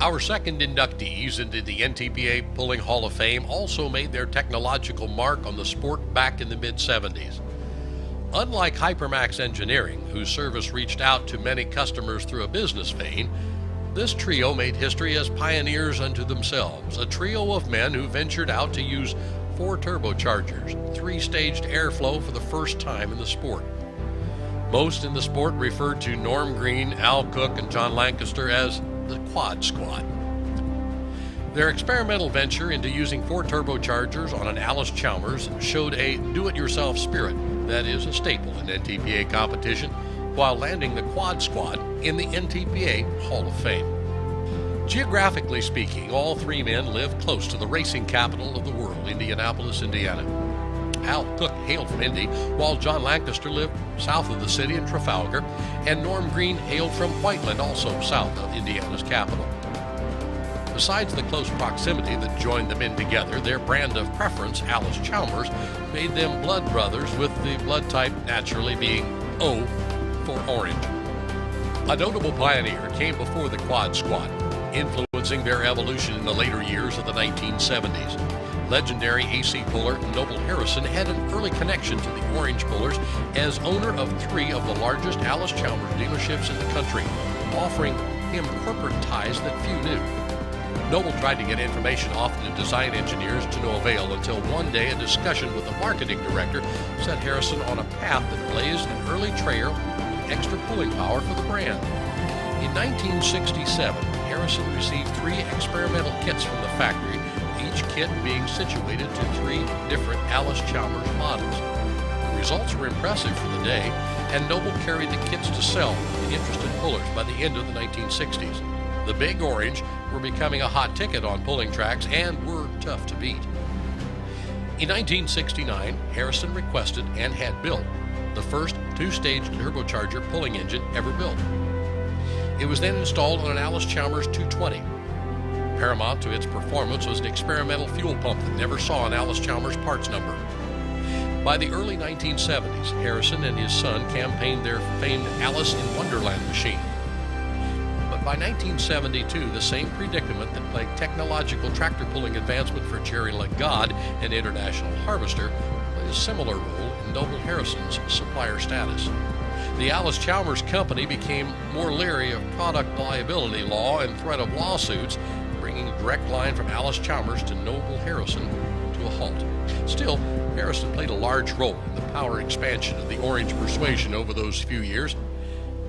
Our second inductees into the NTPA Pulling Hall of Fame also made their technological mark on the sport back in the mid-70s. Unlike Hypermax Engineering, whose service reached out to many customers through a business vein, this trio made history as pioneers unto themselves, a trio of men who ventured out to use 4 turbochargers, 3-staged airflow for the first time in the sport. Most in the sport referred to Norm Green, Al Koch, and John Lancaster as the Quad Squad. Their experimental venture into using 4 turbochargers on an Allis Chalmers showed a do-it-yourself spirit that is a staple in NTPA competition, while landing the Quad Squad in the NTPA Hall of Fame. Geographically speaking, all 3 men lived close to the racing capital of the world, Indianapolis, Indiana. Al Koch hailed from Indy, while John Lancaster lived south of the city in Trafalgar, and Norm Green hailed from Whiteland, also south of Indiana's capital. Besides the close proximity that joined the men together, their brand of preference, Allis Chalmers, made them blood brothers, with the blood type naturally being O for orange. A notable pioneer came before the Quad Squad, influencing their evolution in the later years of the 1970s. Legendary AC puller Noble Harrison had an early connection to the orange pullers as owner of 3 of the largest Allis Chalmers dealerships in the country, offering him corporate ties that few knew. Noble tried to get information off the design engineers to no avail until one day a discussion with the marketing director set Harrison on a path that blazed an early trail with extra pulling power for the brand. In 1967, Harrison received 3 experimental kits from the factory, each kit being situated to 3 different Allis Chalmers models. The results were impressive for the day, and Noble carried the kits to sell to interested pullers by the end of the 1960s. The Big Orange were becoming a hot ticket on pulling tracks and were tough to beat. In 1969, Harrison requested and had built the first 2-stage turbocharger pulling engine ever built. It was then installed on an Allis Chalmers 220. Paramount to its performance was an experimental fuel pump that never saw an Allis Chalmers parts number. By the early 1970s, Harrison and his son campaigned their famed Alice in Wonderland machine. But by 1972, the same predicament that plagued technological tractor pulling advancement for Jerry LeGod, an international harvester, played a similar role in Noble Harrison's supplier status. The Allis Chalmers Company became more leery of product liability law and threat of lawsuits, bringing a direct line from Allis Chalmers to Noble Harrison to a halt. Still, Harrison played a large role in the power expansion of the orange persuasion over those few years.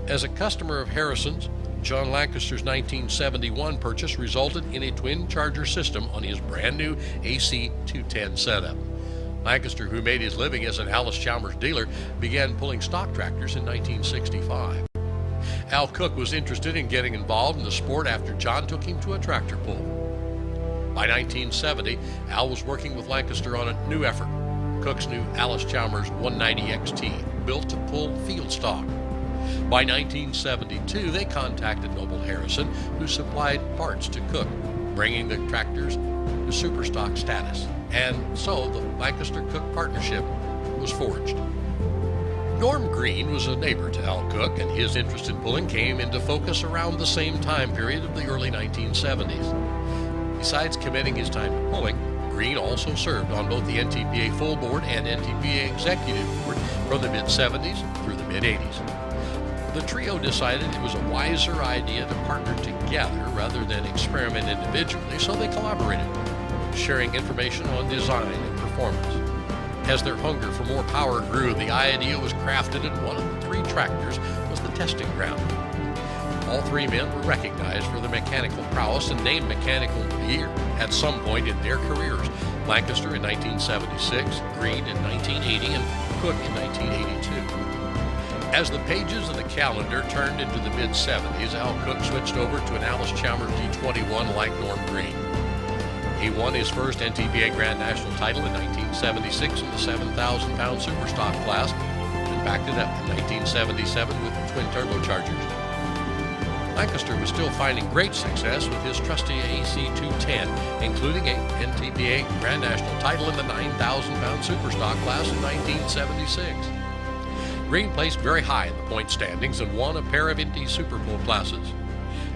As a customer of Harrison's, John Lancaster's 1971 purchase resulted in a twin charger system on his brand new AC 210 setup. Lancaster, who made his living as an Allis Chalmers dealer, began pulling stock tractors in 1965. Al Koch was interested in getting involved in the sport after John took him to a tractor pull. By 1970, Al was working with Lancaster on a new effort, Koch's new Allis Chalmers 190 XT, built to pull field stock. By 1972, they contacted Noble Harrison, who supplied parts to Koch, bringing the tractors to superstock status. And so the Lancaster-Koch partnership was forged. Norm Green was a neighbor to Al Koch, and his interest in pulling came into focus around the same time period of the early 1970s. Besides committing his time to pulling, Green also served on both the NTPA Full Board and NTPA Executive Board from the mid-70s through the mid-80s. The trio decided it was a wiser idea to partner together rather than experiment individually, so they collaborated, sharing information on design and performance. As their hunger for more power grew, the idea was crafted, and one of the 3 tractors was the testing ground. All 3 men were recognized for their mechanical prowess and named Mechanical of the Year at some point in their careers. Lancaster in 1976, Green in 1980, and Koch in 1982. As the pages of the calendar turned into the mid-70s, Al Koch switched over to an Allis Chalmers D21 like Norm Green. He won his first NTPA Grand National title in 1976 in the 7,000-pound superstock class, and backed it up in 1977 with twin turbochargers. Lancaster was still finding great success with his trusty AC 210, including a NTPA Grand National title in the 9,000-pound superstock class in 1976. Green placed very high in the point standings and won a pair of Indy Super Bowl classes.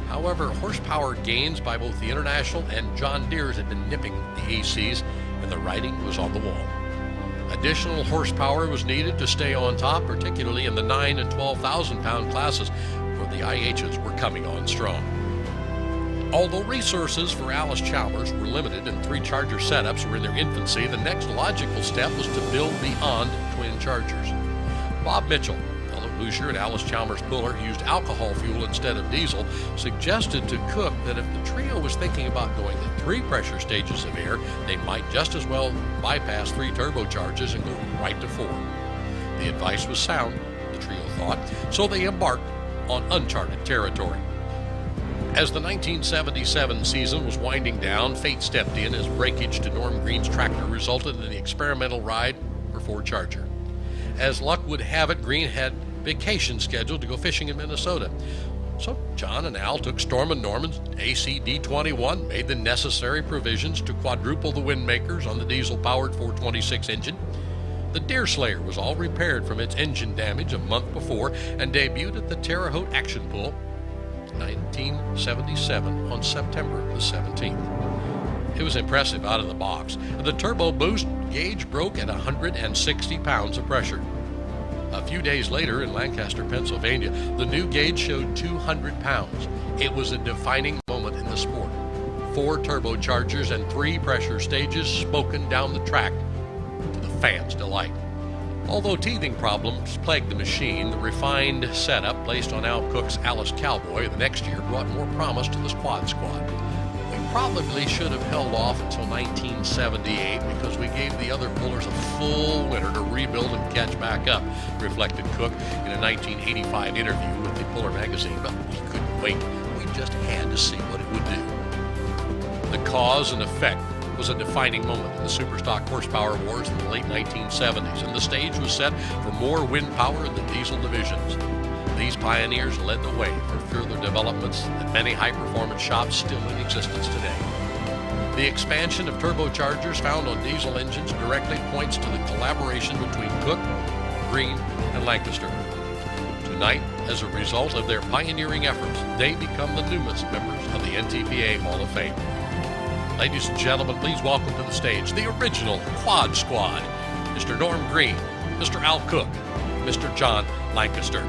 However, horsepower gains by both the International and John Deere's had been nipping the ACs, and the writing was on the wall. Additional horsepower was needed to stay on top, particularly in the 9,000 and 12,000 pound classes, where the IHs were coming on strong. Although resources for Allis Chalmers were limited and 3 Charger setups were in their infancy, the next logical step was to build beyond twin Chargers. Bob Mitchell, fellow Hoosier and Allis Chalmers puller who used alcohol fuel instead of diesel, suggested to Koch that if the trio was thinking about going to 3 pressure stages of air, they might just as well bypass 3 turbochargers and go right to 4. The advice was sound, the trio thought, so they embarked on uncharted territory. As the 1977 season was winding down, fate stepped in as breakage to Norm Green's tractor resulted in the experimental ride for 4 Charger. As luck would have it, Green had vacation scheduled to go fishing in Minnesota. So John and Al took Storm and Norman's AC D21, made the necessary provisions to quadruple the wind makers on the diesel-powered 426 engine. The Deerslayer was all repaired from its engine damage a month before and debuted at the Terre Haute Action Pool 1977 on September the 17th. It was impressive out of the box. The turbo boost gauge broke at 160 pounds of pressure. A few days later in Lancaster, Pennsylvania, the new gauge showed 200 pounds. It was a defining moment in the sport. 4 turbochargers and 3 pressure stages smoking down the track to the fans' delight. Although teething problems plagued the machine, the refined setup placed on Al Cook's Alice Cowboy the next year brought more promise to the quad squad. We probably should have held off until 1978 because we gave the other pullers a full winter to rebuild and catch back up, reflected Koch in a 1985 interview with the Puller magazine. But we couldn't wait. We just had to see what it would do. The cause and effect was a defining moment in the superstock horsepower wars in the late 1970s, and the stage was set for more wind power in the diesel divisions. These pioneers led the way for further developments at many high-performance shops still in existence today. The expansion of turbochargers found on diesel engines directly points to the collaboration between Koch, Green, and Lancaster. Tonight, as a result of their pioneering efforts, they become the newest members of the NTPA Hall of Fame. Ladies and gentlemen, please welcome to the stage the original Quad Squad, Mr. Norm Green, Mr. Al Cook, Mr. John Lancaster.